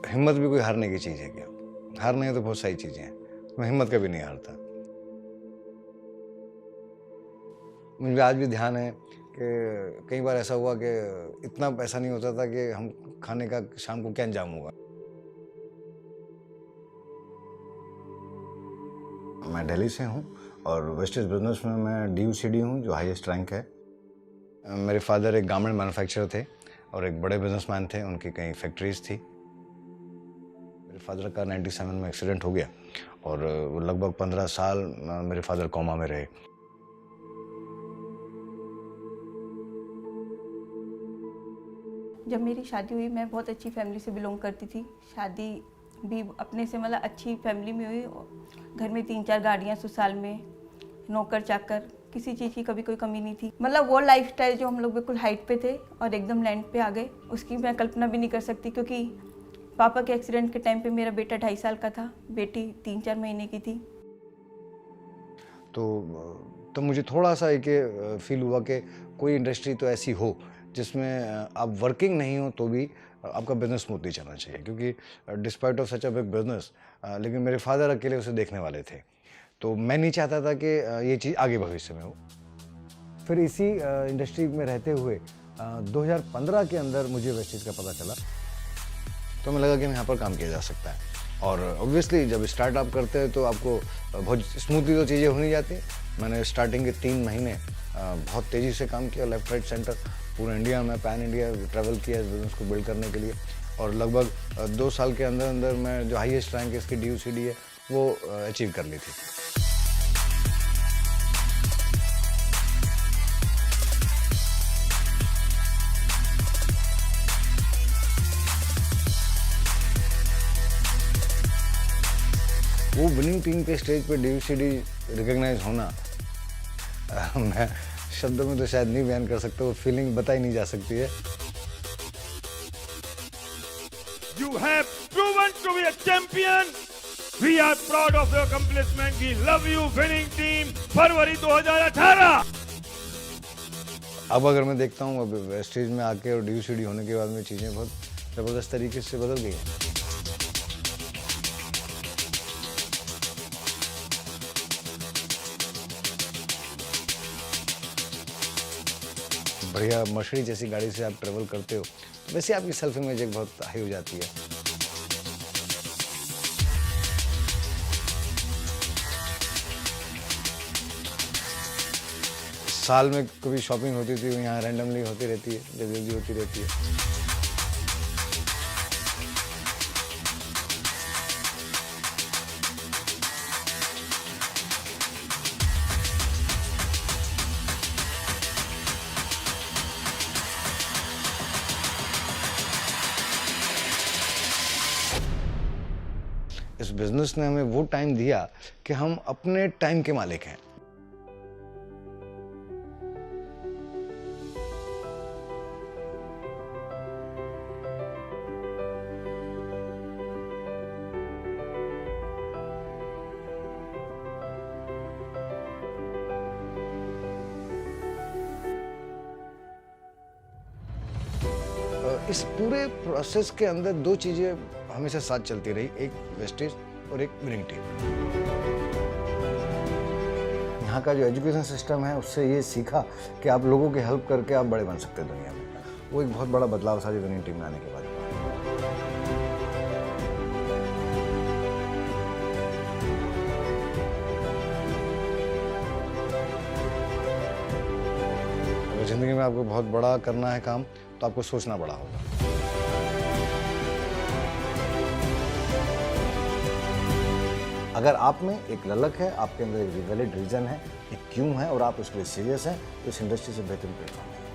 हिम्मत भी कोई हारने की चीज़ है क्या? हारने हैं तो बहुत सारी चीज़ें हैं, मैं हिम्मत कभी नहीं हारता। मुझे आज भी ध्यान है कि कई बार ऐसा हुआ कि इतना पैसा नहीं होता था कि हम खाने का शाम को क्या इंतजाम होगा। मैं दिल्ली से हूँ और वेस्टेज बिजनेस में मैं DUCD हूँ, जो हाईएस्ट रैंक है। मेरे फादर एक गारमेंट मैन्युफैक्चरर थे और एक बड़े बिजनेसमैन थे, उनकी कई फैक्ट्रीज थी। मेरे फादर का 97 में एक्सीडेंट हो गया और वो लगभग 15 साल मेरे फादर कोमा में रहे। जब मेरी शादी हुई, मैं बहुत अच्छी फैमिली से बिलोंग करती थी। शादी भी अपने से मतलब अच्छी फैमिली में हुई। घर में 3-4 गाड़ियाँ ससुराल में, नौकर चाकर, किसी चीज़ की कभी कोई कमी नहीं थी। मतलब वो लाइफस्टाइल जो हम लोग बिल्कुल हाइट पे थे और एकदम लैंड पे आ गए, उसकी मैं कल्पना भी नहीं कर सकती। क्योंकि पापा के एक्सीडेंट के टाइम पे मेरा बेटा 2.5 साल का था, बेटी 3-4 महीने की थी। तो मुझे थोड़ा सा एक फील हुआ कि कोई इंडस्ट्री तो ऐसी हो जिसमें आप वर्किंग नहीं हो तो भी आपका बिजनेस स्मूथली चलना चाहिए। क्योंकि despite of such a big business, लेकिन मेरे फादर अकेले उसे देखने वाले थे, तो मैं नहीं चाहता था कि ये चीज़ आगे भविष्य में हो। फिर इसी इंडस्ट्री में रहते हुए 2015 के अंदर मुझे वेस्टेज का पता चला, तो मैं लगा कि यहाँ पर काम किया जा सकता है। और ऑब्वियसली जब स्टार्टअप करते हैं तो आपको बहुत स्मूथली तो चीज़ें हो नहीं जाती। मैंने स्टार्टिंग के 3 महीने बहुत तेज़ी से काम किया, लेफ्ट राइट सेंटर पूरे इंडिया में, पैन इंडिया ट्रैवल किया इस बिज़नेस को बिल्ड करने के लिए। और लगभग 2 साल के अंदर अंदर मैं जो हाईएस्ट रैंक इसकी DUCD है वो अचीव कर ली थी। वो विनिंग टीम के स्टेज पे DUCD रिकॉग्नाइज होना, मैं शब्दों में तो शायद नहीं बयान कर सकता, वो फीलिंग बताई नहीं जा सकती है। You have proven to be a champion. We are proud of your accomplishment. We love you, winning team. फरवरी 2018। अब अगर मैं देखता हूँ अब वेस्टेज में आके और DUCD होने के बाद में चीज़ें बहुत ज़बरदस्त तरीके से बदल गई हैं। बढ़िया मर्सिडीज जैसी गाड़ी से आप ट्रेवल करते हो, तो वैसे आपकी सेल्फ इमेज एक बहुत हाई हो जाती है। साल में कभी शॉपिंग होती थी, यहाँ रैंडमली होती रहती है, डिलीवरी होती रहती है। इस बिजनेस ने हमें वो टाइम दिया कि हम अपने टाइम के मालिक हैं। इस पूरे प्रोसेस के अंदर 2 चीज़ें हमेशा साथ चलती रही, एक वेस्टेज और एक विनिंग टीम। यहाँ का जो एजुकेशन सिस्टम है उससे ये सीखा कि आप लोगों की हेल्प करके आप बड़े बन सकते हैं दुनिया में। वो एक बहुत बड़ा बदलाव था जो विनिंग टीम में आने के बाद। अगर ज़िंदगी में आपको बहुत बड़ा करना है काम, तो आपको सोचना बड़ा होगा। अगर आप में एक ललक है, आपके अंदर एक वैलिड रीजन है, एक क्यों है और आप उसके लिए सीरियस हैं, तो इस इंडस्ट्री से बेहतरीन प्लेटफॉर्म है।